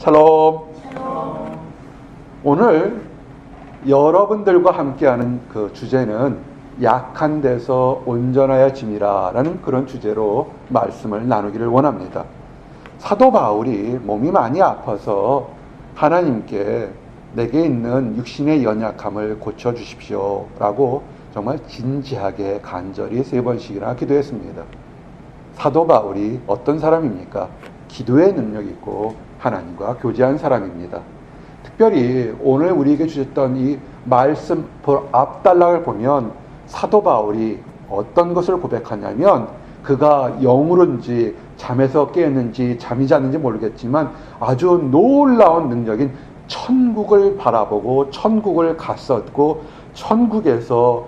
샬롬. 오늘 여러분들과 함께하는 그 주제는 약한 데서 온전하여 짐이라 라는 그런 주제로 말씀을 나누기를 원합니다. 사도 바울이 몸이 많이 아파서 하나님께 내게 있는 육신의 연약함을 고쳐주십시오 라고 정말 진지하게 간절히 3번씩이나 기도했습니다. 사도 바울이 어떤 사람입니까? 기도의 능력이 있고 하나님과 교제한 사람입니다. 특별히 오늘 우리에게 주셨던 이 말씀 앞단락을 보면 사도 바울이 어떤 것을 고백하냐면 그가 영으로인지 잠에서 깨었는지 잠이 잤는지 모르겠지만 아주 놀라운 능력인 천국을 바라보고 천국을 갔었고 천국에서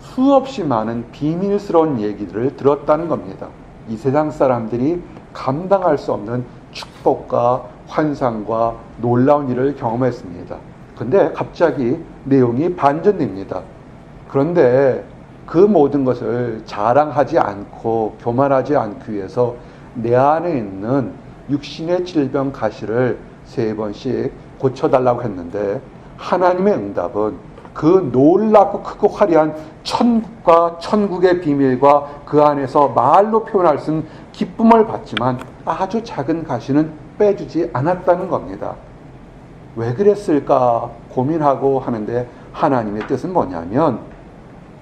수없이 많은 비밀스러운 얘기들을 들었다는 겁니다. 이 세상 사람들이 감당할 수 없는 축복과 환상과 놀라운 일을 경험했습니다. 근데 갑자기 내용이 반전됩니다. 그런데 그 모든 것을 자랑하지 않고 교만하지 않기 위해서 내 안에 있는 육신의 질병 가시를 3번씩 고쳐달라고 했는데 하나님의 응답은 그 놀랍고 크고 화려한 천국과 천국의 비밀과 그 안에서 말로 표현할 수 있는 기쁨을 받지만 아주 작은 가시는 빼주지 않았다는 겁니다. 왜 그랬을까 고민하고 하는데 하나님의 뜻은 뭐냐면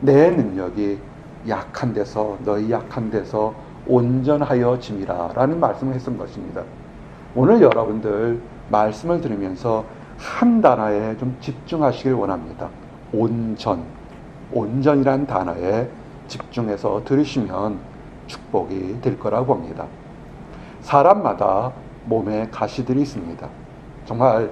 내 능력이 약한 데서 너희 약한 데서 온전하여 짐이라 라는 말씀을 했던 것입니다. 오늘 여러분들 말씀을 들으면서 한 단어에 좀 집중하시길 원합니다. 온전이란 단어에 집중해서 들으시면 축복이 될 거라고 봅니다. 사람마다 몸에 가시들이 있습니다. 정말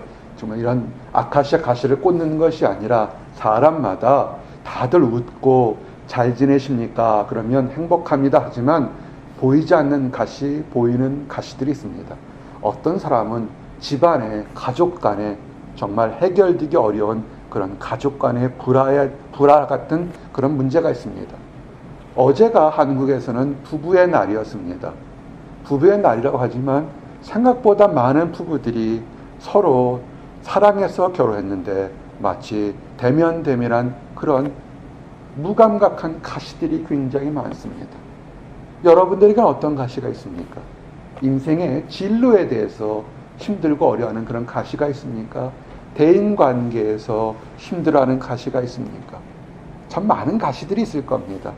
이런 아카시아 가시를 꽂는 것이 아니라 사람마다 다들 웃고 잘 지내십니까? 그러면 행복합니다. 하지만 보이지 않는 가시, 보이는 가시들이 있습니다. 어떤 사람은 집안에, 가족 간에 정말 해결되기 어려운 그런 가족 간의 불화 같은 그런 문제가 있습니다. 어제가 한국에서는 부부의 날이었습니다. 부부의 날이라고 하지만 생각보다 많은 부부들이 서로 사랑해서 결혼했는데 마치 대면대면한 그런 무감각한 가시들이 굉장히 많습니다. 여러분들에게 어떤 가시가 있습니까? 인생의 진로에 대해서 힘들고 어려워하는 그런 가시가 있습니까? 대인관계에서 힘들어하는 가시가 있습니까? 참 많은 가시들이 있을 겁니다.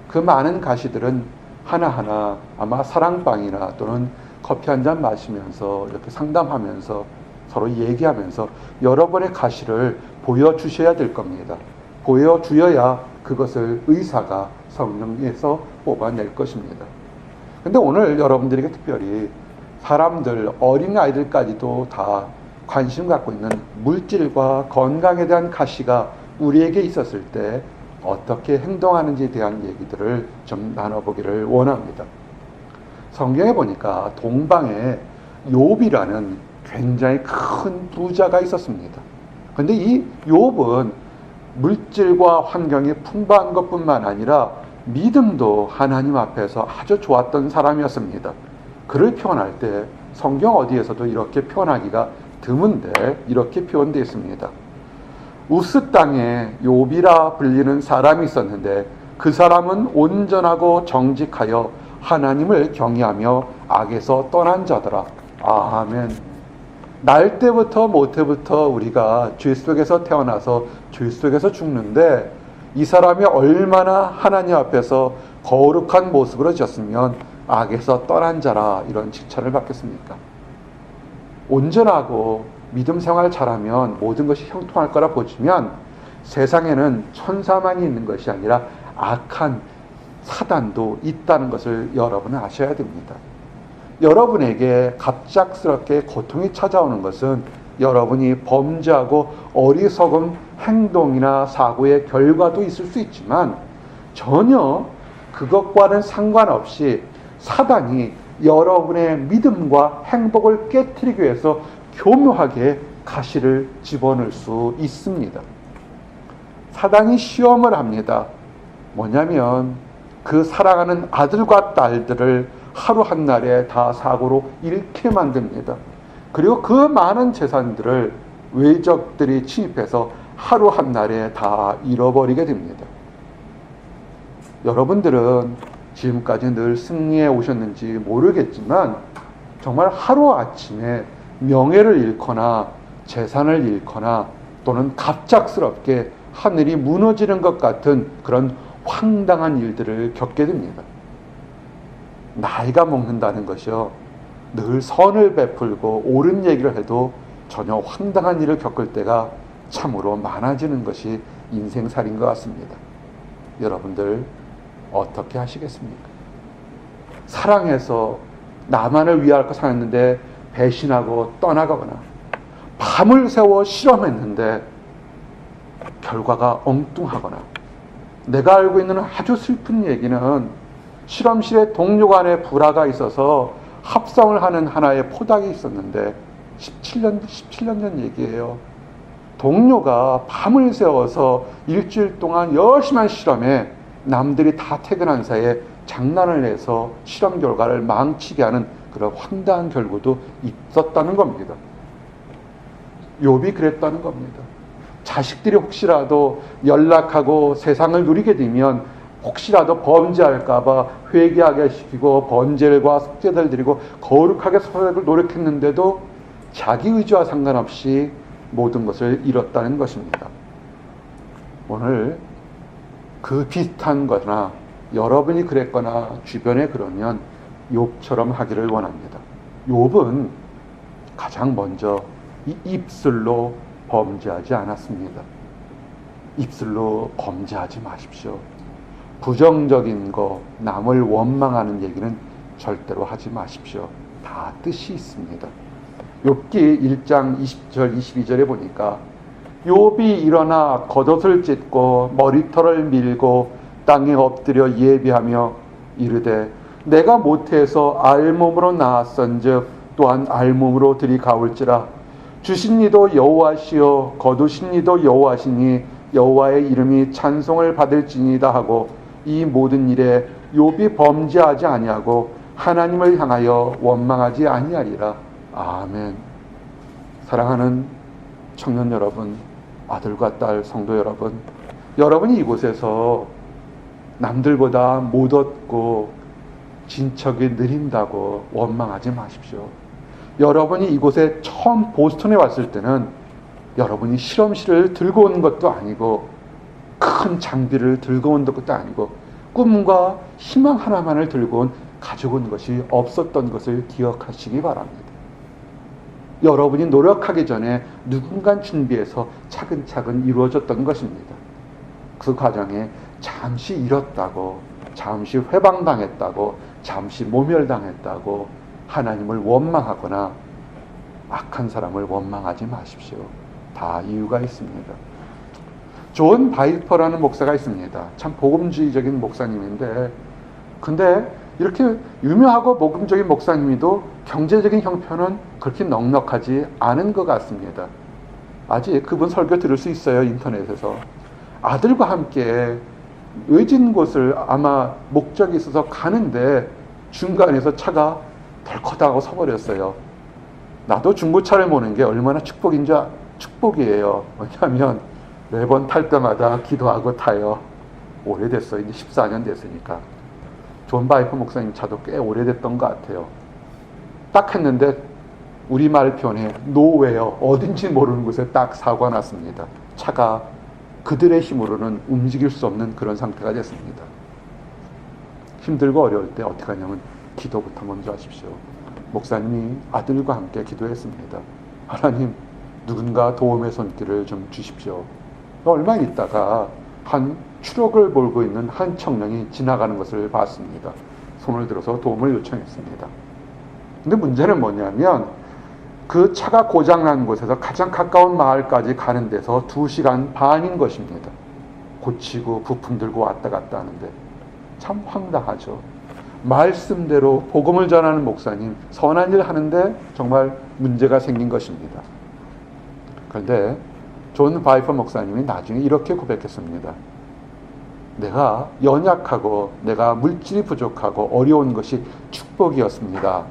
그 많은 가시들은 하나하나 아마 사랑방이나 또는 커피 한잔 마시면서 이렇게 상담하면서 서로 얘기하면서 여러분의 가시를 보여주셔야 될 겁니다. 보여주어야 그것을 의사가 성령에서 뽑아낼 것입니다. 근데 오늘 여러분들에게 특별히 사람들, 어린아이들까지도 다 관심 갖고 있는 물질과 건강에 대한 가시가 우리에게 있었을 때 어떻게 행동하는지에 대한 얘기들을 좀 나눠보기를 원합니다. 성경에 보니까 동방에 욥이라는 굉장히 큰 부자가 있었습니다. 그런데 이 욥은 물질과 환경이 풍부한 것뿐만 아니라 믿음도 하나님 앞에서 아주 좋았던 사람이었습니다. 그를 표현할 때 성경 어디에서도 이렇게 표현하기가 드문데 이렇게 표현되어 있습니다. 우스 땅에 욥이라 불리는 사람이 있었는데 그 사람은 온전하고 정직하여 하나님을 경외하며 악에서 떠난 자더라. 아멘. 날 때부터 모태부터 우리가 죄 속에서 태어나서 죄 속에서 죽는데 이 사람이 얼마나 하나님 앞에서 거룩한 모습으로 지었으면 악에서 떠난 자라 이런 칭찬을 받겠습니까? 온전하고 믿음 생활 잘하면 모든 것이 형통할 거라 보시면 세상에는 천사만이 있는 것이 아니라 악한 사단도 있다는 것을 여러분은 아셔야 됩니다. 여러분에게 갑작스럽게 고통이 찾아오는 것은 여러분이 범죄하고 어리석은 행동이나 사고의 결과도 있을 수 있지만 전혀 그것과는 상관없이 사단이 여러분의 믿음과 행복을 깨트리기 위해서 교묘하게 가시를 집어넣을 수 있습니다. 사단이 시험을 합니다. 뭐냐면 그 사랑하는 아들과 딸들을 하루 한날에 다 사고로 잃게 만듭니다. 그리고 그 많은 재산들을 외적들이 침입해서 하루 한날에 다 잃어버리게 됩니다. 여러분들은 지금까지 늘 승리해 오셨는지 모르겠지만 정말 하루아침에 명예를 잃거나 재산을 잃거나 또는 갑작스럽게 하늘이 무너지는 것 같은 그런 황당한 일들을 겪게 됩니다. 나이가 먹는다는 것이요, 늘 선을 베풀고 옳은 얘기를 해도 전혀 황당한 일을 겪을 때가 참으로 많아지는 것이 인생살인 것 같습니다. 여러분들 어떻게 하시겠습니까? 사랑해서 나만을 위할 거 살았는데 배신하고 떠나가거나, 밤을 새워 실험했는데 결과가 엉뚱하거나, 내가 알고 있는 아주 슬픈 얘기는 실험실에 동료 간에 불화가 있어서 합성을 하는 하나의 포닥이 있었는데 17년 전 얘기예요. 동료가 밤을 새워서 일주일 동안 열심히 한 실험에 남들이 다 퇴근한 사이에 장난을 해서 실험 결과를 망치게 하는 그런 황당한 결과도 있었다는 겁니다. 욥이 그랬다는 겁니다. 자식들이 혹시라도 연락하고 세상을 누리게 되면 혹시라도 범죄할까봐 회개하게 시키고 번제과 속죄를 드리고 거룩하게 살려고 노력했는데도 자기 의지와 상관없이 모든 것을 잃었다는 것입니다. 오늘 그 비슷한 거나 여러분이 그랬거나 주변에 그러면 욥처럼 하기를 원합니다. 욥은 가장 먼저 이 입술로 범죄하지 않았습니다. 입술로 범죄하지 마십시오. 부정적인 거, 남을 원망하는 얘기는 절대로 하지 마십시오. 다 뜻이 있습니다. 욥기 1장 20절 22절에 보니까 욥이 일어나 겉옷을 찢고 머리털을 밀고 땅에 엎드려 예비하며 이르되 내가 모태에서 알몸으로 나았은즉 또한 알몸으로 들이가올지라. 주신 이도 여호와시요 거두신 이도 여호와시니 여호와의 이름이 찬송을 받을지니이다 하고 이 모든 일에 욥이 범죄하지 아니하고 하나님을 향하여 원망하지 아니하리라. 아멘. 사랑하는 청년 여러분, 아들과 딸 성도 여러분, 여러분이 이곳에서 남들보다 못 얻고 진척이 느린다고 원망하지 마십시오. 여러분이 이곳에 처음 보스턴에 왔을 때는 여러분이 실험실을 들고 온 것도 아니고 큰 장비를 들고 온 것도 아니고 꿈과 희망 하나만을 들고 가지고 온 것이 없었던 것을 기억하시기 바랍니다. 여러분이 노력하기 전에 누군가 준비해서 차근차근 이루어졌던 것입니다. 그 과정에 잠시 잃었다고, 잠시 회방당했다고, 잠시 모멸당했다고 하나님을 원망하거나 악한 사람을 원망하지 마십시오. 다 이유가 있습니다. 존 바이퍼라는 목사가 있습니다. 참 복음주의적인 목사님인데, 근데 이렇게 유명하고 복음적인 목사님이도 경제적인 형편은 그렇게 넉넉하지 않은 것 같습니다. 아직 그분 설교 들을 수 있어요, 인터넷에서. 아들과 함께 외진 곳을 아마 목적이 있어서 가는데 중간에서 차가 덜컥하고 서버렸어요. 나도 중고차를 모는 게 얼마나 축복이에요. 왜냐하면 매번 탈 때마다 기도하고 타요. 오래됐어요. 이제 14년 됐으니까. 존 바이퍼 목사님 차도 꽤 오래됐던 것 같아요. 딱 했는데 우리말 표현에 노웨어, 어딘지 모르는 곳에 딱 사고가 났습니다. 차가 그들의 힘으로는 움직일 수 없는 그런 상태가 됐습니다. 힘들고 어려울 때 어떻게 하냐면 기도부터 먼저 하십시오. 목사님이 아들과 함께 기도했습니다. 하나님, 누군가 도움의 손길을 좀 주십시오. 얼마 있다가 한 추록을 몰고 있는 한 청년이 지나가는 것을 봤습니다. 손을 들어서 도움을 요청했습니다. 근데 문제는 뭐냐면 그 차가 고장난 곳에서 가장 가까운 마을까지 가는 데서 2시간 반인 것입니다. 고치고 부품 들고 왔다 갔다 하는데 참 황당하죠. 말씀대로 복음을 전하는 목사님, 선한 일 하는데 정말 문제가 생긴 것입니다. 그런데 존 바이퍼 목사님이 나중에 이렇게 고백했습니다. 내가 연약하고 내가 물질이 부족하고 어려운 것이 축복이었습니다.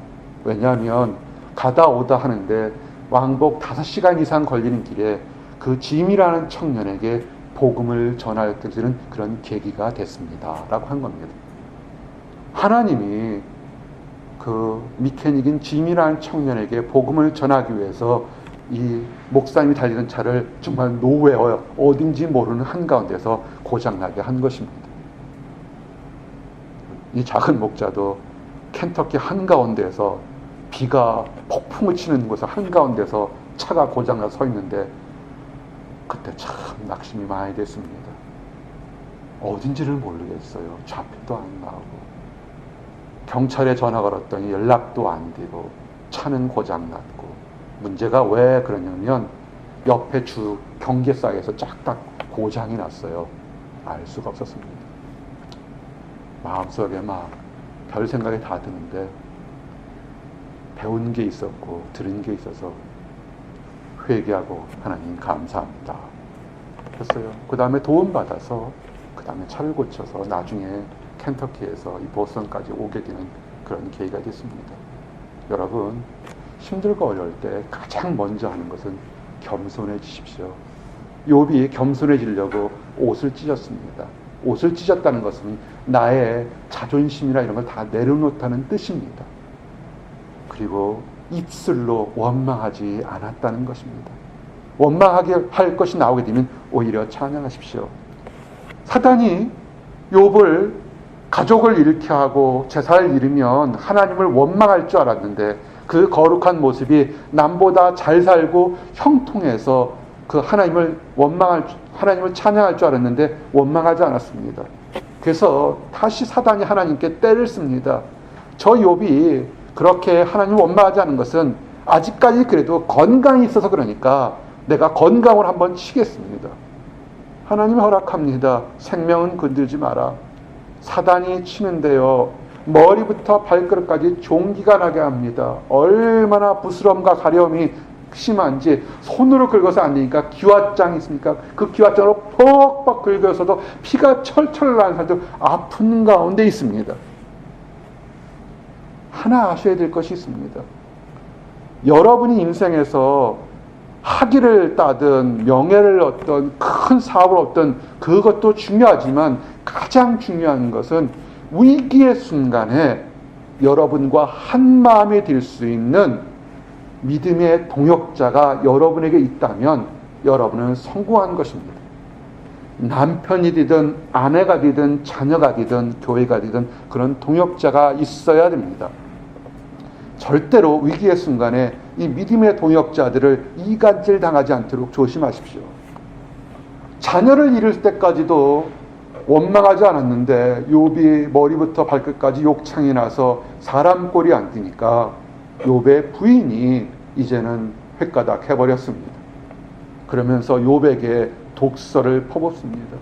왜냐하면 가다 오다 하는데 왕복 5시간 이상 걸리는 길에 그 짐이라는 청년에게 복음을 전할 그런 계기가 됐습니다. 라고 한 겁니다. 하나님이 그 미케닉인 짐이라는 청년에게 복음을 전하기 위해서 이 목사님이 달리는 차를 정말 노웨어 어딘지 모르는 한가운데서 고장나게 한 것입니다. 이 작은 목자도 켄터키 한가운데에서 비가 폭풍을 치는 곳 한가운데서 차가 고장나 서 있는데 그때 참 낙심이 많이 됐습니다. 어딘지를 모르겠어요. 좌표도 안 나오고 경찰에 전화 걸었더니 연락도 안 되고 차는 고장났고 문제가 왜 그러냐면 옆에 주 경계사에서 쫙딱 고장이 났어요. 알 수가 없었습니다. 마음속에 막 별 생각이 다 드는데 배운 게 있었고 들은 게 있어서 회개하고 하나님 감사합니다 했어요. 그 다음에 도움받아서 그 다음에 차를 고쳐서 나중에 켄터키에서 이 보스턴까지 오게 되는 그런 계기가 됐습니다. 여러분 힘들고 어려울 때 가장 먼저 하는 것은 겸손해지십시오. 욥이 겸손해지려고 옷을 찢었습니다. 옷을 찢었다는 것은 나의 자존심이나 이런 걸 다 내려놓다는 뜻입니다. 그리고 입술로 원망하지 않았다는 것입니다. 원망하게 할 것이 나오게 되면 오히려 찬양하십시오. 사단이 욥을 가족을 잃게 하고 재산을 잃으면 하나님을 원망할 줄 알았는데 그 거룩한 모습이 남보다 잘 살고 형통해서 그 하나님을 찬양할 줄 알았는데 원망하지 않았습니다. 그래서 다시 사단이 하나님께 때를 씁니다. 저 욥이 그렇게 하나님을 원망하지 않은 것은 아직까지 그래도 건강이 있어서 그러니까 내가 건강을 한번 치겠습니다. 하나님 허락합니다. 생명은 건들지 마라. 사단이 치는데요, 머리부터 발끝까지 종기가 나게 합니다. 얼마나 부스럼과 가려움이 심한지 손으로 긁어서 안 되니까 기왓장이 있습니까? 그 기왓장으로 퍽퍽 긁어서도 피가 철철 나는 사람도 아픈 가운데 있습니다. 하나 아셔야 될 것이 있습니다. 여러분이 인생에서 학위를 따든 명예를 얻든 큰 사업을 얻든 그것도 중요하지만 가장 중요한 것은 위기의 순간에 여러분과 한 마음이 될 수 있는 믿음의 동역자가 여러분에게 있다면 여러분은 성공한 것입니다. 남편이 되든 아내가 되든 자녀가 되든 교회가 되든 그런 동역자가 있어야 됩니다. 절대로 위기의 순간에 이 믿음의 동역자들을 이간질 당하지 않도록 조심하십시오. 자녀를 잃을 때까지도 원망하지 않았는데 욥이 머리부터 발끝까지 욕창이 나서 사람 꼴이 안 뜨니까 욥의 부인이 이제는 횟가닥 해버렸습니다. 그러면서 욥에게 독설을 퍼붓습니다.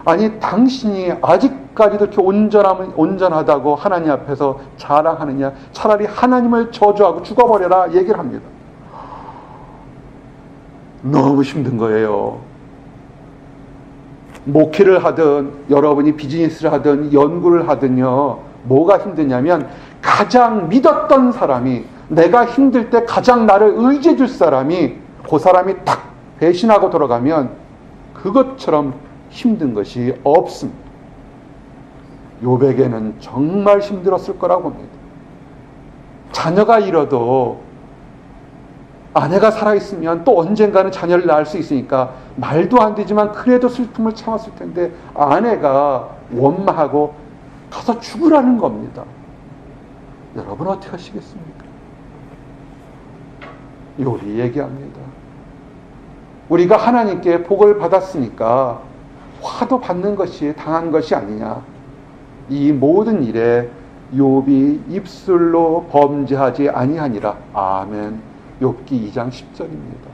아니 당신이 아직까지도 이렇게 온전하다고 하나님 앞에서 자랑하느냐, 차라리 하나님을 저주하고 죽어버려라 얘기를 합니다. 너무 힘든 거예요. 목회를 하든 여러분이 비즈니스를 하든 연구를 하든요, 뭐가 힘드냐면 가장 믿었던 사람이, 내가 힘들 때 가장 나를 의지해 줄 사람이, 그 사람이 딱 배신하고 돌아가면 그것처럼 힘든 것이 없습니다. 욥에게는 정말 힘들었을 거라고 봅니다. 자녀가 잃어도 아내가 살아있으면 또 언젠가는 자녀를 낳을 수 있으니까 말도 안 되지만 그래도 슬픔을 참았을 텐데 아내가 원망하고 가서 죽으라는 겁니다. 여러분 어떻게 하시겠습니까? 욥이 얘기합니다. 우리가 하나님께 복을 받았으니까 화도 받는 것이 당한 것이 아니냐. 이 모든 일에 욥이 입술로 범죄하지 아니하니라. 아멘. 욥기 2장 10절입니다.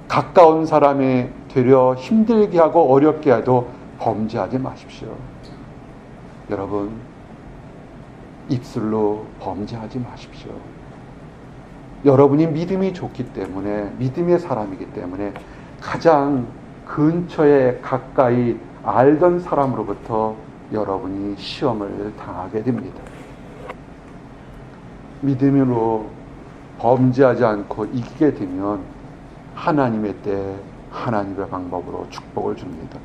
가까운 사람이 되려 힘들게 하고 어렵게 해도 범죄하지 마십시오. 여러분, 입술로 범죄하지 마십시오. 여러분이 믿음이 좋기 때문에, 믿음의 사람이기 때문에 가장 근처에 가까이 알던 사람으로부터 여러분이 시험을 당하게 됩니다. 믿음으로 범죄하지 않고 이기게 되면 하나님의 때 하나님의 방법으로 축복을 줍니다.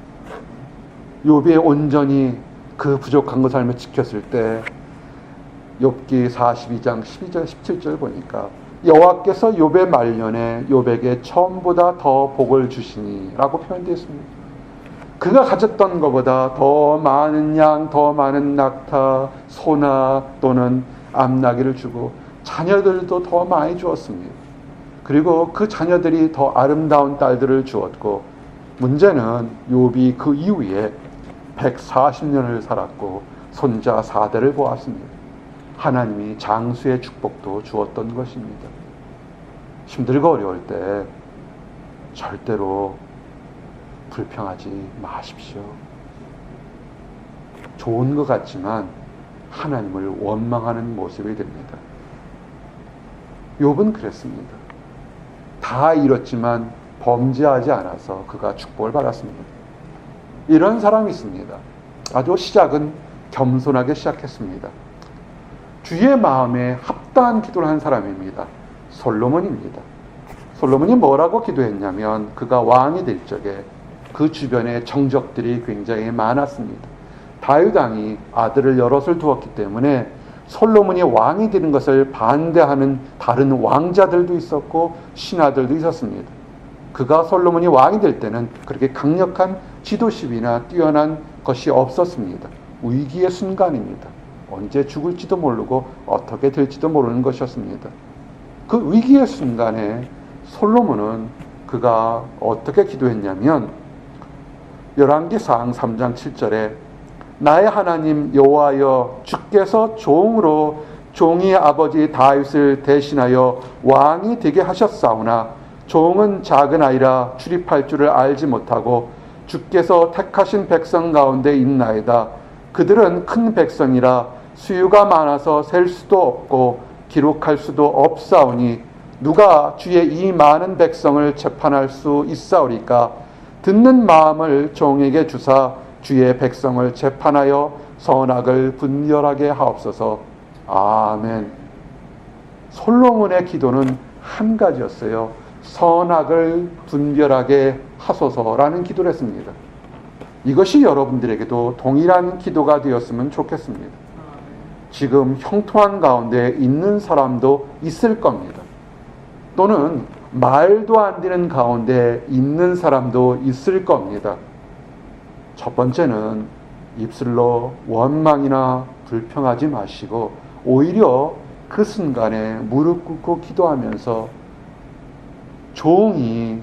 욥이 온전히 그 부족한 것 삶을 지켰을 때 욥기 42장 12절 17절 보니까 여호와께서 욥의 말년에 욥에게 처음보다 더 복을 주시니라고 표현되어 있습니다. 그가 가졌던 것보다 더 많은 양, 더 많은 낙타, 소나 또는 암나귀를 주고 자녀들도 더 많이 주었습니다. 그리고 그 자녀들이 더 아름다운 딸들을 주었고, 문제는 욥이 그 이후에 140년을 살았고 손자 4대를 보았습니다. 하나님이 장수의 축복도 주었던 것입니다. 힘들고 어려울 때 절대로 불평하지 마십시오. 좋은 것 같지만 하나님을 원망하는 모습이 됩니다. 욥은 그랬습니다. 다 잃었지만 범죄하지 않아서 그가 축복을 받았습니다. 이런 사람이 있습니다. 아주 시작은 겸손하게 시작했습니다. 주의 마음에 합당한 기도를 한 사람입니다. 솔로몬입니다. 솔로몬이 뭐라고 기도했냐면, 그가 왕이 될 적에 그 주변에 정적들이 굉장히 많았습니다. 다윗 왕이 아들을 여럿을 두었기 때문에 솔로몬이 왕이 되는 것을 반대하는 다른 왕자들도 있었고 신하들도 있었습니다. 그가 솔로몬이 왕이 될 때는 그렇게 강력한 지도십이나 뛰어난 것이 없었습니다. 위기의 순간입니다. 언제 죽을지도 모르고 어떻게 될지도 모르는 것이었습니다. 그 위기의 순간에 솔로몬은 그가 어떻게 기도했냐면, 열왕기상 3장 7절에 나의 하나님 여호와여, 주께서 종으로 종이 아버지 다윗을 대신하여 왕이 되게 하셨사오나 종은 작은 아이라 출입할 줄을 알지 못하고 주께서 택하신 백성 가운데 있나이다. 그들은 큰 백성이라 수유가 많아서 셀 수도 없고 기록할 수도 없사오니 누가 주의 이 많은 백성을 재판할 수 있사오리까? 듣는 마음을 종에게 주사 주의 백성을 재판하여 선악을 분별하게 하옵소서. 아멘. 솔로몬의 기도는 한 가지였어요. 선악을 분별하게 하소서라는 기도를 했습니다. 이것이 여러분들에게도 동일한 기도가 되었으면 좋겠습니다. 지금 형통한 가운데 있는 사람도 있을 겁니다. 또는 말도 안 되는 가운데 있는 사람도 있을 겁니다. 첫 번째는 입술로 원망이나 불평하지 마시고 오히려 그 순간에 무릎 꿇고 기도하면서 종이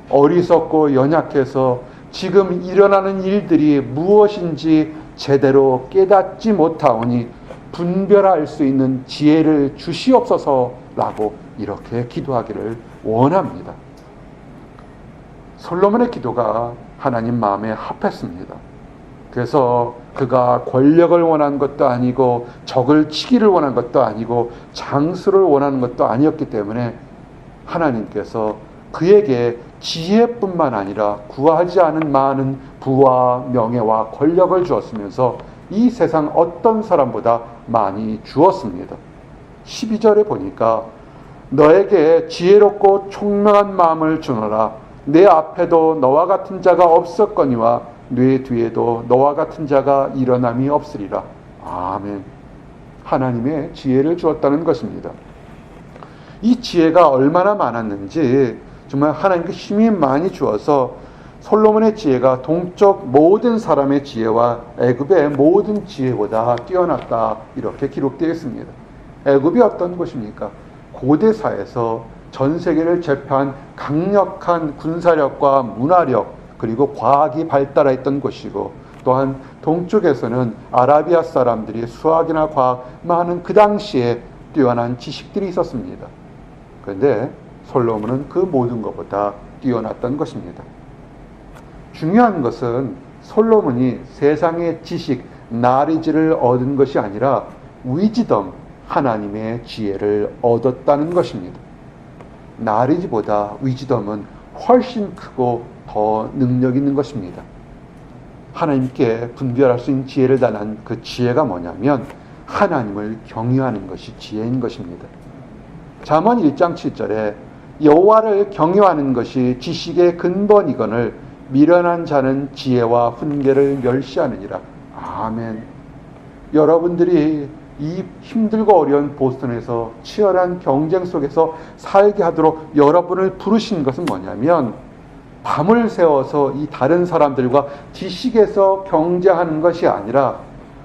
어리석고 연약해서 지금 일어나는 일들이 무엇인지 제대로 깨닫지 못하오니 분별할 수 있는 지혜를 주시옵소서라고 이렇게 기도하기를 원합니다. 솔로몬의 기도가 하나님 마음에 합했습니다. 그래서 그가 권력을 원한 것도 아니고 적을 치기를 원한 것도 아니고 장수를 원하는 것도 아니었기 때문에 하나님께서 그에게 지혜뿐만 아니라 구하지 않은 많은 부와 명예와 권력을 주었으면서 이 세상 어떤 사람보다 많이 주었습니다. 12절에 보니까 너에게 지혜롭고 총명한 마음을 주노라. 내 앞에도 너와 같은 자가 없었거니와 내 뒤에도 너와 같은 자가 일어남이 없으리라. 아멘. 하나님의 지혜를 주었다는 것입니다. 이 지혜가 얼마나 많았는지 정말 하나님께 힘이 많이 주어서 솔로몬의 지혜가 동쪽 모든 사람의 지혜와 애굽의 모든 지혜보다 뛰어났다 이렇게 기록되어 있습니다. 애굽이 어떤 곳입니까? 고대사에서 전 세계를 제패한 강력한 군사력과 문화력 그리고 과학이 발달했던 곳이고, 또한 동쪽에서는 아라비아 사람들이 수학이나 과학 많은 그 당시에 뛰어난 지식들이 있었습니다. 그런데 솔로몬은 그 모든 것보다 뛰어났던 것입니다. 중요한 것은 솔로몬이 세상의 지식, 나리지를 얻은 것이 아니라 위즈덤, 하나님의 지혜를 얻었다는 것입니다. 나리지보다 위즈덤은 훨씬 크고 더 능력 있는 것입니다. 하나님께 분별할 수 있는 지혜를 달한 그 지혜가 뭐냐면 하나님을 경외하는 것이 지혜인 것입니다. 잠언 1장 7절에 여호와를 경외하는 것이 지식의 근본이거늘 미련한 자는 지혜와 훈계를 멸시하느니라. 아멘. 여러분들이 이 힘들고 어려운 보스턴에서 치열한 경쟁 속에서 살게 하도록 여러분을 부르신 것은 뭐냐면, 밤을 새워서 이 다른 사람들과 지식에서 경쟁하는 것이 아니라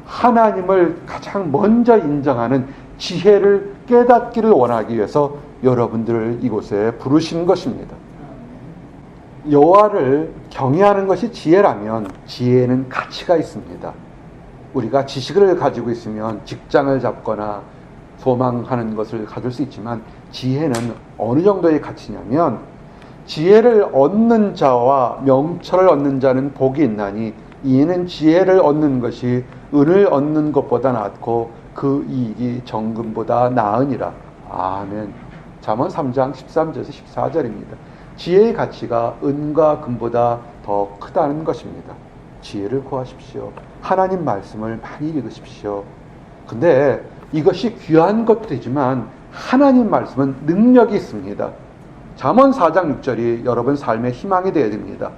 하나님을 가장 먼저 인정하는 지혜를 깨닫기를 원하기 위해서 여러분들을 이곳에 부르신 것입니다. 여호와를 경외하는 것이 지혜라면 지혜에는 가치가 있습니다. 우리가 지식을 가지고 있으면 직장을 잡거나 소망하는 것을 가질 수 있지만, 지혜는 어느 정도의 가치냐면, 지혜를 얻는 자와 명철을 얻는 자는 복이 있나니 이는 지혜를 얻는 것이 은을 얻는 것보다 낫고 그 이익이 정금보다 나으니라. 아멘. 잠언 3장 13절에서 14절입니다. 지혜의 가치가 은과 금보다 더 크다는 것입니다. 지혜를 구하십시오. 하나님 말씀을 많이 읽으십시오. 근데 이것이 귀한 것도 되지만 하나님 말씀은 능력이 있습니다. 잠언 4장 6절이 여러분 삶의 희망이 되어야 됩니다.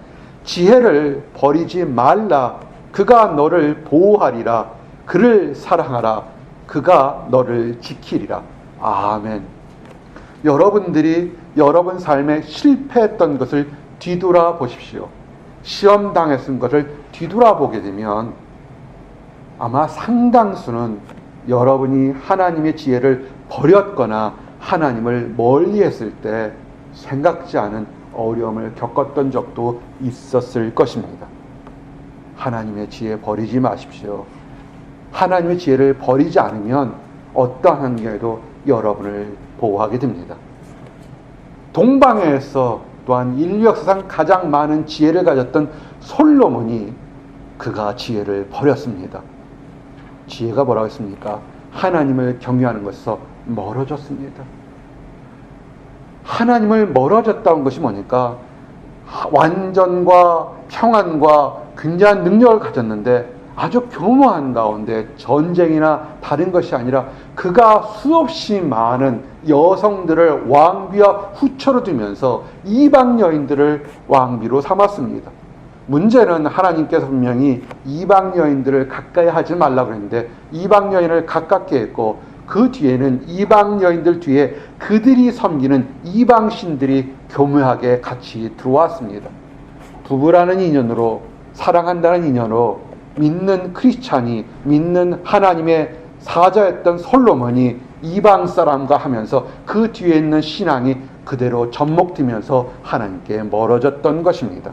지혜를 버리지 말라. 그가 너를 보호하리라. 그를 사랑하라. 그가 너를 지키리라. 아멘. 여러분들이 여러분 삶에 실패했던 것을 뒤돌아 보십시오. 시험 당했던 것을 뒤돌아보게 되면 아마 상당수는 여러분이 하나님의 지혜를 버렸거나 하나님을 멀리했을 때 생각지 않은 어려움을 겪었던 적도 있었을 것입니다. 하나님의 지혜 버리지 마십시오. 하나님의 지혜를 버리지 않으면 어떠한 환경에도 여러분을 보호하게 됩니다. 동방에서 또한 인류 역사상 가장 많은 지혜를 가졌던 솔로몬이 그가 지혜를 버렸습니다. 지혜가 뭐라고 했습니까? 하나님을 경외하는 것에서 멀어졌습니다. 하나님을 멀어졌다는 것이 뭐니까? 완전과 평안과 굉장한 능력을 가졌는데 아주 교묘한 가운데 전쟁이나 다른 것이 아니라 그가 수없이 많은 여성들을 왕비와 후처로 두면서 이방 여인들을 왕비로 삼았습니다. 문제는 하나님께서 분명히 이방 여인들을 가까이 하지 말라고 했는데 이방 여인을 가깝게 했고, 그 뒤에는 이방 여인들 뒤에 그들이 섬기는 이방 신들이 교묘하게 같이 들어왔습니다. 부부라는 인연으로, 사랑한다는 인연으로 믿는 크리스찬이, 믿는 하나님의 사자였던 솔로몬이 이방 사람과 하면서 그 뒤에 있는 신앙이 그대로 접목되면서 하나님께 멀어졌던 것입니다.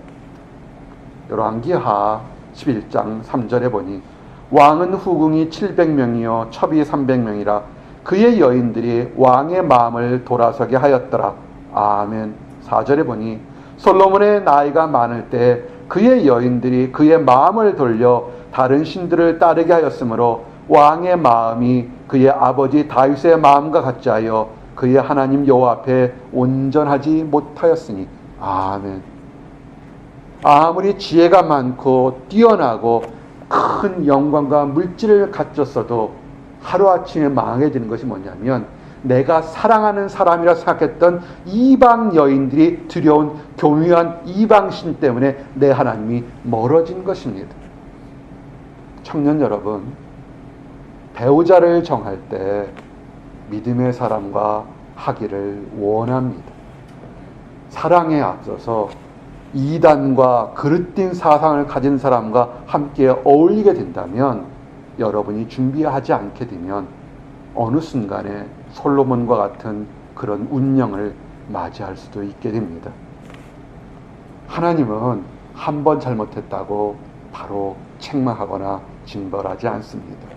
열왕기하 11장 3절에 보니 왕은 후궁이 700명이요 첩이 300명이라 그의 여인들이 왕의 마음을 돌아서게 하였더라. 아멘. 4절에 보니 솔로몬의 나이가 많을 때 그의 여인들이 그의 마음을 돌려 다른 신들을 따르게 하였으므로 왕의 마음이 그의 아버지 다윗의 마음과 같지 하여 그의 하나님 여호와 앞에 온전하지 못하였으니. 아멘. 아무리 지혜가 많고 뛰어나고 큰 영광과 물질을 갖췄어도 하루아침에 망해지는 것이 뭐냐면, 내가 사랑하는 사람이라 생각했던 이방 여인들이 들여온 교묘한 이방신 때문에 내 하나님이 멀어진 것입니다. 청년 여러분, 배우자를 정할 때 믿음의 사람과 하기를 원합니다. 사랑에 앞서서 이단과 그릇된 사상을 가진 사람과 함께 어울리게 된다면, 여러분이 준비하지 않게 되면 어느 순간에 솔로몬과 같은 그런 운명을 맞이할 수도 있게 됩니다. 하나님은 한 번 잘못했다고 바로 책망하거나 징벌하지 않습니다.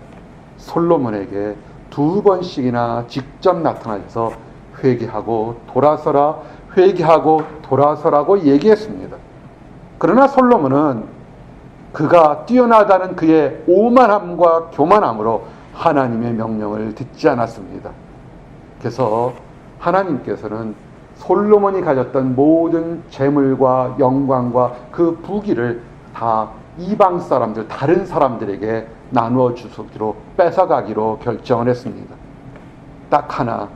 솔로몬에게 2번씩이나 직접 나타나서 회개하고 돌아서라, 회개하고 돌아서라고 얘기했습니다. 그러나 솔로몬은 그가 뛰어나다는 그의 오만함과 교만함으로 하나님의 명령을 듣지 않았습니다. 그래서 하나님께서는 솔로몬이 가졌던 모든 재물과 영광과 그 부귀를 다 이방 사람들, 다른 사람들에게 나누어 주기로, 뺏어가기로 결정을 했습니다. 딱 하나,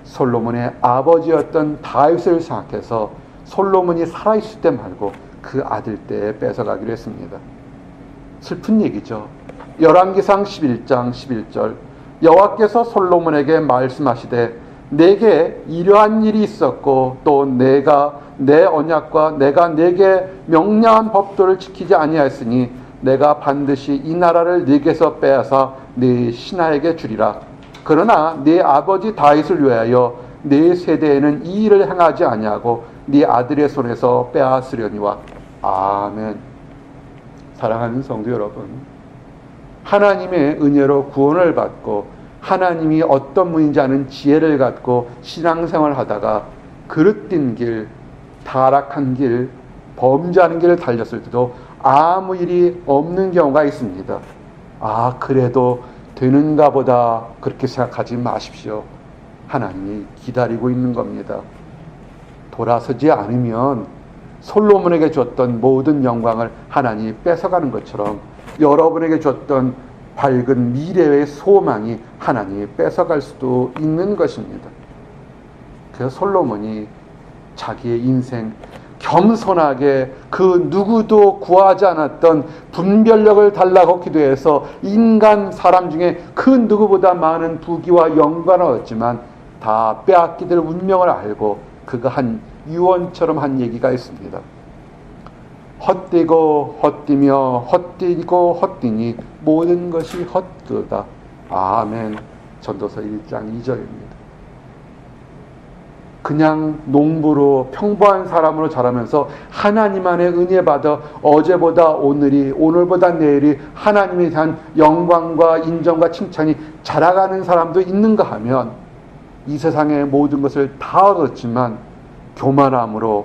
솔로몬의 아버지였던 다윗을 생각해서 솔로몬이 살아있을 때 말고 그 아들 때에 뺏어가기로 했습니다. 슬픈 얘기죠. 열왕기상 11장 11절 여호와께서 솔로몬에게 말씀하시되 내게 이러한 일이 있었고 또 내가 내 언약과 내가 내게 명령한 법도를 지키지 아니하였으니 내가 반드시 이 나라를 네게서 빼앗아 네 신하에게 주리라. 그러나 네 아버지 다윗을 위하여 네 세대에는 이 일을 행하지 아니하고 네 아들의 손에서 빼앗으려니와. 아멘. 사랑하는 성도 여러분, 하나님의 은혜로 구원을 받고 하나님이 어떤 분인지 아는 지혜를 갖고 신앙생활을 하다가 그릇된 길, 타락한 길, 범죄하는 길을 달렸을 때도 아무 일이 없는 경우가 있습니다. 그래도 되는가 보다 그렇게 생각하지 마십시오. 하나님이 기다리고 있는 겁니다. 돌아서지 않으면 솔로몬에게 줬던 모든 영광을 하나님이 뺏어가는 것처럼 여러분에게 줬던 밝은 미래의 소망이 하나님이 뺏어갈 수도 있는 것입니다. 그래서 솔로몬이 자기의 인생 겸손하게 그 누구도 구하지 않았던 분별력을 달라고 기도해서 인간 사람 중에 그 누구보다 많은 부귀와 영광을 얻었지만 다 빼앗게 될 운명을 알고 그가 한 유언처럼 한 얘기가 있습니다. 헛되고 헛되며 헛되고 헛되니 모든 것이 헛되다. 아멘. 전도서 1장 2절입니다. 그냥 농부로 평범한 사람으로 자라면서 하나님 안에 은혜 받아 어제보다 오늘이 오늘보다 내일이 하나님에 대한 영광과 인정과 칭찬이 자라가는 사람도 있는가 하면 이 세상의 모든 것을 다 얻었지만 교만함으로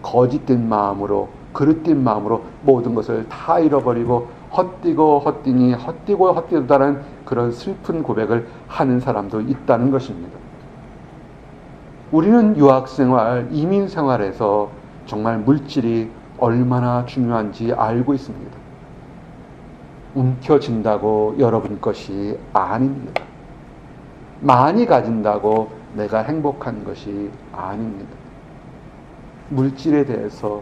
거짓된 마음으로 그릇된 마음으로 모든 것을 다 잃어버리고 헛되고 헛되니 헛되고 헛되다는 그런 슬픈 고백을 하는 사람도 있다는 것입니다. 우리는 유학생활, 이민생활에서 정말 물질이 얼마나 중요한지 알고 있습니다. 움켜진다고 여러분 것이 아닙니다. 많이 가진다고 내가 행복한 것이 아닙니다. 물질에 대해서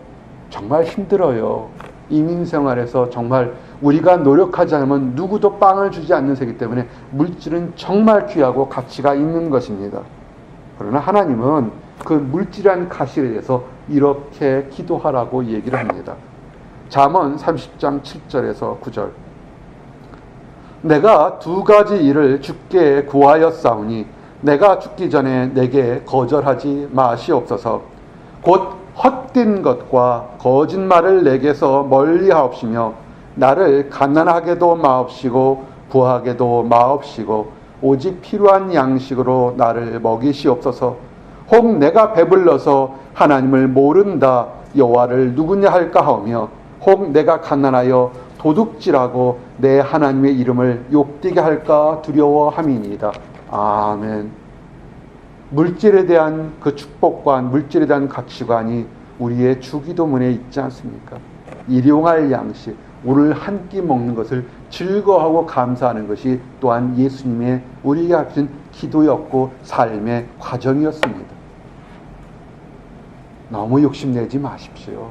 정말 힘들어요. 이민생활에서 정말 우리가 노력하지 않으면 누구도 빵을 주지 않는 세기 때문에 물질은 정말 귀하고 가치가 있는 것입니다. 그러나 하나님은 그 물질한 가치에 대해서 이렇게 기도하라고 얘기를 합니다. 잠언 30장 7절에서 9절 내가 두 가지 일을 주께 구하였사오니 내가 죽기 전에 내게 거절하지 마시옵소서. 곧 헛된 것과 거짓말을 내게서 멀리하옵시며 나를 가난하게도 마옵시고 부하게도 마옵시고 오직 필요한 양식으로 나를 먹이시옵소서. 혹 내가 배불러서 하나님을 모른다 여호와를 누구냐 할까 하며 혹 내가 가난하여 도둑질하고 내 하나님의 이름을 욕되게 할까 두려워함이니이다. 아멘. 물질에 대한 그 축복과 물질에 대한 가치관이 우리의 주기도문에 있지 않습니까? 일용할 양식, 오늘 한 끼 먹는 것을 즐거워하고 감사하는 것이 또한 예수님의 우리에게 하신 기도였고 삶의 과정이었습니다. 너무 욕심내지 마십시오.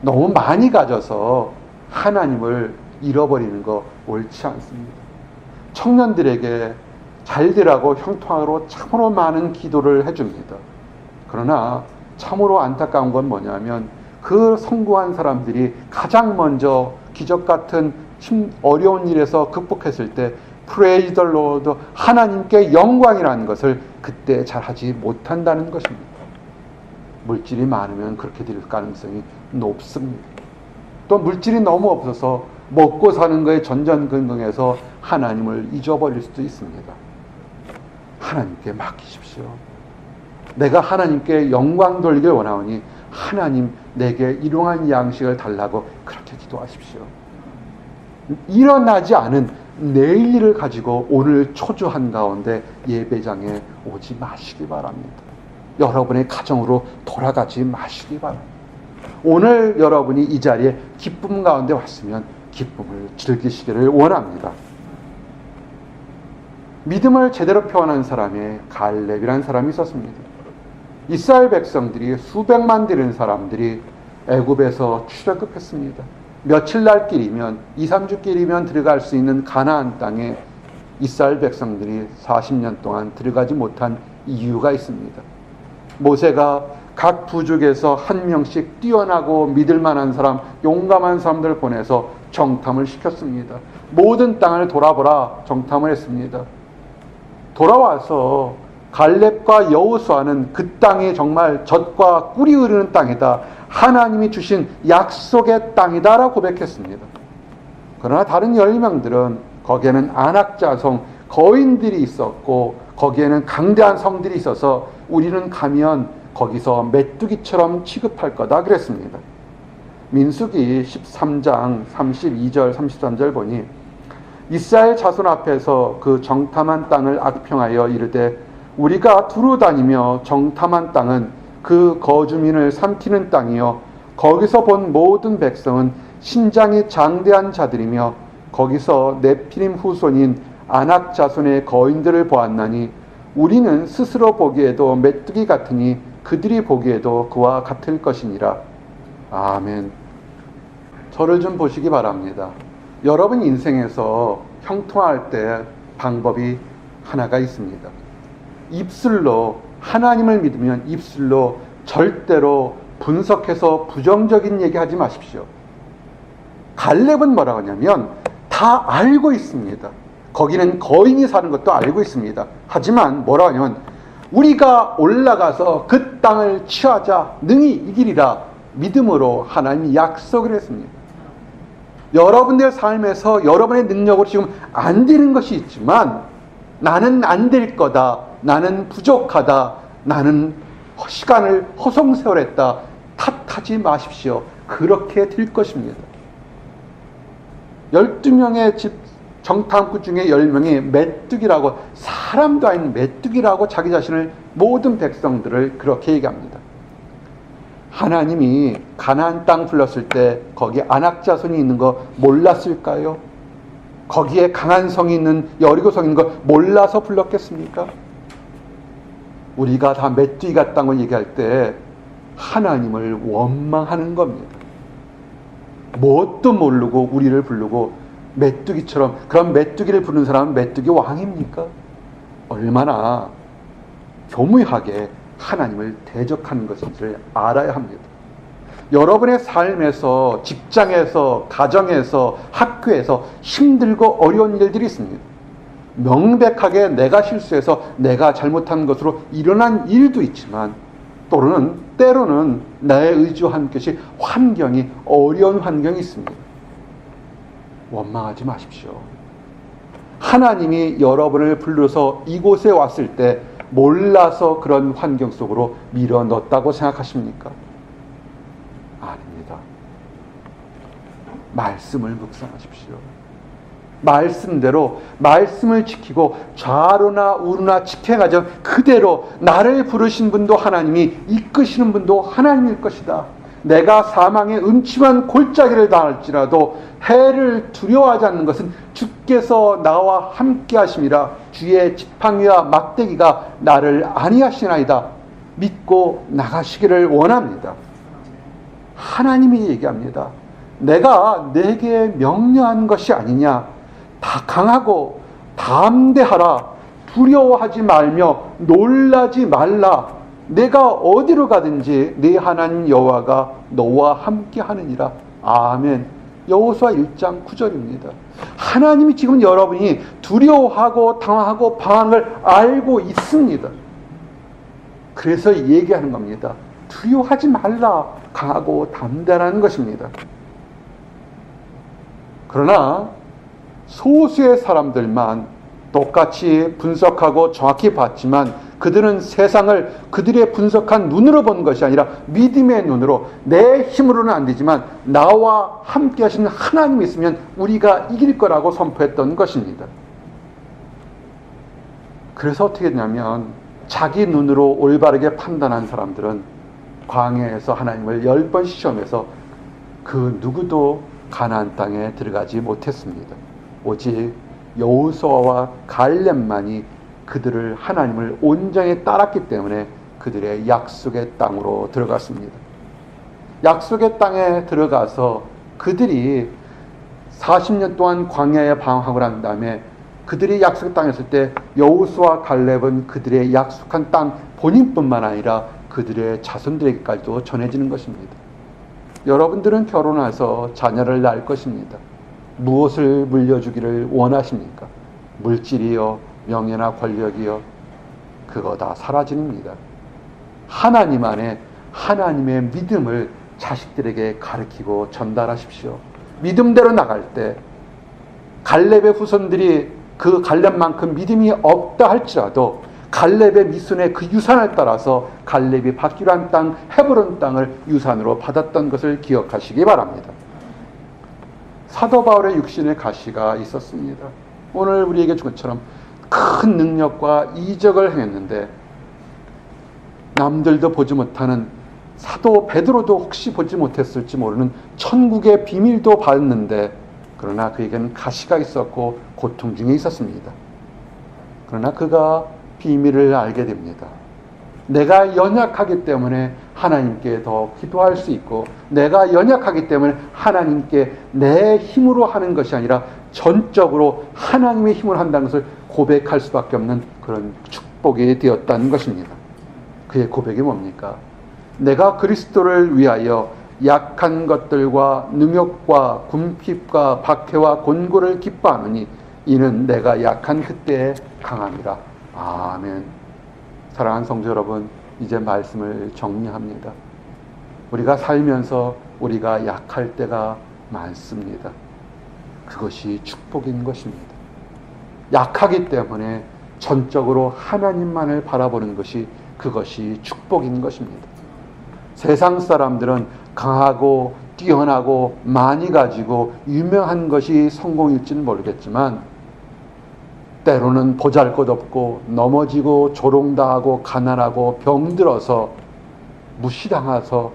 너무 많이 가져서 하나님을 잃어버리는 거 옳지 않습니다. 청년들에게 잘 되라고 형통하로 참으로 많은 기도를 해줍니다. 그러나 참으로 안타까운 건 뭐냐면 그 성공한 사람들이 가장 먼저 기적 같은 어려운 일에서 극복했을 때 프레이즈 더 로드 하나님께 영광이라는 것을 그때 잘하지 못한다는 것입니다. 물질이 많으면 그렇게 될 가능성이 높습니다. 또 물질이 너무 없어서 먹고 사는 거에 전전긍긍해서 하나님을 잊어버릴 수도 있습니다. 하나님께 맡기십시오. 내가 하나님께 영광 돌리길 원하오니 하나님 내게 일용할 양식을 달라고 그렇게 기도하십시오. 일어나지 않은 내일 일을 가지고 오늘 초조한 가운데 예배장에 오지 마시기 바랍니다. 여러분의 가정으로 돌아가지 마시기 바랍니다. 오늘 여러분이 이 자리에 기쁨 가운데 왔으면 기쁨을 즐기시기를 원합니다. 믿음을 제대로 표현한 사람이 갈렙이라는 사람이 있었습니다. 이스라엘 백성들이 수백만 되는 사람들이 애굽에서 출애굽했습니다. 며칠 날 길이면 2, 3주 길이면 들어갈 수 있는 가나안 땅에 이스라엘 백성들이 40년 동안 들어가지 못한 이유가 있습니다. 모세가 각 부족에서 한 명씩 뛰어나고 믿을 만한 사람, 용감한 사람들을 보내서 정탐을 시켰습니다. 모든 땅을 돌아보라 정탐을 했습니다. 돌아와서 갈렙과 여호수아는 그 땅이 정말 젖과 꿀이 흐르는 땅이다. 하나님이 주신 약속의 땅이다라고 고백했습니다. 그러나 다른 10명들은 거기에는 안악자성 거인들이 있었고 거기에는 강대한 성들이 있어서 우리는 가면 거기서 메뚜기처럼 취급할 거다 그랬습니다. 민수기 13장 32절 33절 보니 이스라엘 자손 앞에서 그 정탐한 땅을 악평하여 이르되 우리가 두루 다니며 정탐한 땅은 그 거주민을 삼키는 땅이요 거기서 본 모든 백성은 신장이 장대한 자들이며 거기서 네피림 후손인 아낙 자손의 거인들을 보았나니 우리는 스스로 보기에도 메뚜기 같으니 그들이 보기에도 그와 같을 것이니라. 아멘. 저를 좀 보시기 바랍니다. 여러분 인생에서 형통할 때 방법이 하나가 있습니다. 입술로 하나님을 믿으면 입술로 절대로 분석해서 부정적인 얘기하지 마십시오. 갈렙은 뭐라고 하냐면 다 알고 있습니다. 거기는 거인이 사는 것도 알고 있습니다. 하지만 뭐라고 하냐면 우리가 올라가서 그 땅을 취하자 능히 이기리라 믿음으로 하나님이 약속을 했습니다. 여러분들 삶에서 여러분의 능력으로 지금 안 되는 것이 있지만 나는 안 될 거다. 나는 부족하다. 나는 시간을 허송세월했다. 탓하지 마십시오. 그렇게 될 것입니다. 12명의 집 정탐꾼 중에 10명이 메뚜기라고 사람도 아닌 메뚜기라고 자기 자신을 모든 백성들을 그렇게 얘기합니다. 하나님이 가나안 땅 불렀을 때 거기 안악자손이 있는 거 몰랐을까요? 거기에 강한 성이 있는 여리고성이 있는 거 몰라서 불렀겠습니까? 우리가 다 메뚜기 같다는 걸 얘기할 때 하나님을 원망하는 겁니다. 뭣도 모르고 우리를 부르고 메뚜기처럼, 그럼 메뚜기를 부르는 사람은 메뚜기 왕입니까? 얼마나 교묘하게 하나님을 대적하는 것인지를 알아야 합니다. 여러분의 삶에서, 직장에서, 가정에서, 학교에서 힘들고 어려운 일들이 있습니다. 명백하게 내가 실수해서 내가 잘못한 것으로 일어난 일도 있지만 때로는 나의 의지와 함께 환경이 어려운 환경이 있습니다. 원망하지 마십시오. 하나님이 여러분을 불러서 이곳에 왔을 때 몰라서 그런 환경 속으로 밀어 넣었다고 생각하십니까? 아닙니다. 말씀을 묵상하십시오. 말씀대로 말씀을 지키고 좌로나 우로나 집행하자 그대로 나를 부르신 분도 하나님이 이끄시는 분도 하나님일 것이다. 내가 사망의 음침한 골짜기를 당할지라도 해를 두려워하지 않는 것은 주께서 나와 함께 하심이라. 주의 지팡이와 막대기가 나를 안위하시나이다. 믿고 나가시기를 원합니다. 하나님이 얘기합니다. 내가 내게 명령한 것이 아니냐. 다 강하고 담대하라. 두려워하지 말며 놀라지 말라. 내가 어디로 가든지 네 하나님 여호와가 너와 함께 하느니라. 아멘. 여호수아 1장 9절입니다. 하나님이 지금 여러분이 두려워하고 당황하고 방황하는 걸 알고 있습니다. 그래서 얘기하는 겁니다. 두려워하지 말라. 강하고 담대하는 것입니다. 그러나 소수의 사람들만 똑같이 분석하고 정확히 봤지만 그들은 세상을 그들의 분석한 눈으로 본 것이 아니라 믿음의 눈으로, 내 힘으로는 안 되지만 나와 함께 하시는 하나님이 있으면 우리가 이길 거라고 선포했던 것입니다. 그래서 어떻게 되냐면 자기 눈으로 올바르게 판단한 사람들은 광야에서 하나님을 10번 시험해서 그 누구도 가나안 땅에 들어가지 못했습니다. 오직 여호수아와 갈렙만이 그들을 하나님을 온전히 따랐기 때문에 그들의 약속의 땅으로 들어갔습니다. 약속의 땅에 들어가서 그들이 40년 동안 광야에 방황하고 난 다음에 그들이 약속의 땅에 있을 때 여호수아 갈렙은 그들의 약속한 땅 본인뿐만 아니라 그들의 자손들에게까지도 전해지는 것입니다. 여러분들은 결혼해서 자녀를 낳을 것입니다. 무엇을 물려주기를 원하십니까? 물질이요, 명예나 권력이요, 그거 다 사라집니다. 하나님 안에 하나님의 믿음을 자식들에게 가르치고 전달하십시오. 믿음대로 나갈 때 갈렙의 후손들이 그 갈렙만큼 믿음이 없다 할지라도 갈렙의 미순의 그 유산을 따라서 갈렙이 받기로 한 땅 헤브론 땅을 유산으로 받았던 것을 기억하시기 바랍니다. 사도 바울의 육신의 가시가 있었습니다. 오늘 우리에게 준 것처럼 큰 능력과 이적을 행했는데 남들도 보지 못하는 사도 베드로도 혹시 보지 못했을지 모르는 천국의 비밀도 받았는데 그러나 그에게는 가시가 있었고 고통 중에 있었습니다. 그러나 그가 비밀을 알게 됩니다. 내가 연약하기 때문에 하나님께 더 기도할 수 있고 내가 연약하기 때문에 하나님께 내 힘으로 하는 것이 아니라 전적으로 하나님의 힘으로 한다는 것을 고백할 수밖에 없는 그런 축복이 되었다는 것입니다. 그의 고백이 뭡니까? 내가 그리스도를 위하여 약한 것들과 능욕과 궁핍과 박해와 곤고를 기뻐하느니 이는 내가 약한 그때에 강함이라. 아멘. 사랑하는 성도 여러분, 이제 말씀을 정리합니다. 우리가 살면서 우리가 약할 때가 많습니다. 그것이 축복인 것입니다. 약하기 때문에 전적으로 하나님만을 바라보는 것이 그것이 축복인 것입니다. 세상 사람들은 강하고 뛰어나고 많이 가지고 유명한 것이 성공일지는 모르겠지만 때로는 보잘것없고 넘어지고 조롱당하고 가난하고 병들어서 무시당해서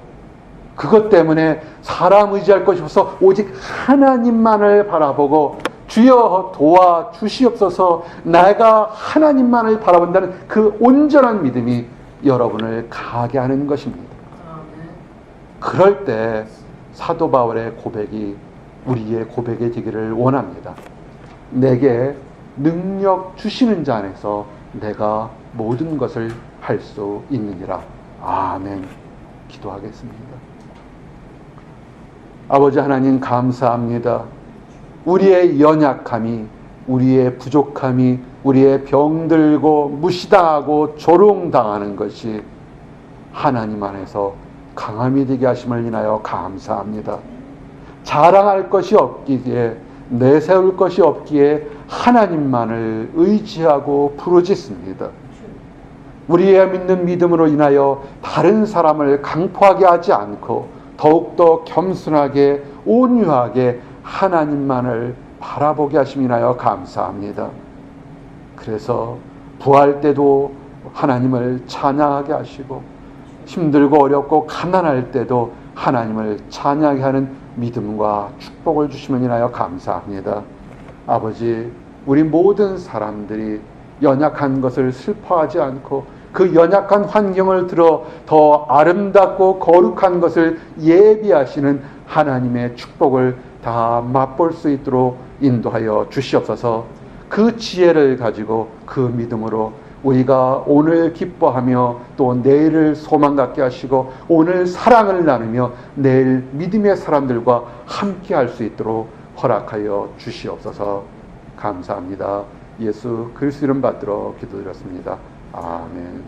그것 때문에 사람 의지할 것이 없어 오직 하나님만을 바라보고 주여 도와주시옵소서 내가 하나님만을 바라본다는 그 온전한 믿음이 여러분을 가게 하는 것입니다. 그럴 때 사도 바울의 고백이 우리의 고백이 되기를 원합니다. 내게 능력 주시는 자 안에서 내가 모든 것을 할 수 있느니라. 아멘. 기도하겠습니다. 아버지 하나님 감사합니다. 우리의 연약함이, 우리의 부족함이, 우리의 병들고 무시당하고 조롱당하는 것이 하나님 안에서 강함이 되게 하심을 인하여 감사합니다. 자랑할 것이 없기에, 내세울 것이 없기에 하나님만을 의지하고 부르짖습니다. 우리의 믿는 믿음으로 인하여 다른 사람을 강포하게 하지 않고 더욱더 겸손하게 온유하게 하나님만을 바라보게 하심을 인하여 감사합니다. 그래서 부할 때도 하나님을 찬양하게 하시고 힘들고 어렵고 가난할 때도 하나님을 찬양하게 하는 믿음과 축복을 주심을 인하여 감사합니다. 아버지, 우리 모든 사람들이 연약한 것을 슬퍼하지 않고 그 연약한 환경을 들어 더 아름답고 거룩한 것을 예비하시는 하나님의 축복을 다 맛볼 수 있도록 인도하여 주시옵소서. 그 지혜를 가지고 그 믿음으로 우리가 오늘 기뻐하며 또 내일을 소망 갖게 하시고 오늘 사랑을 나누며 내일 믿음의 사람들과 함께 할 수 있도록 허락하여 주시옵소서. 감사합니다. 예수 그리스도 이름 받들어 기도드렸습니다. 아멘.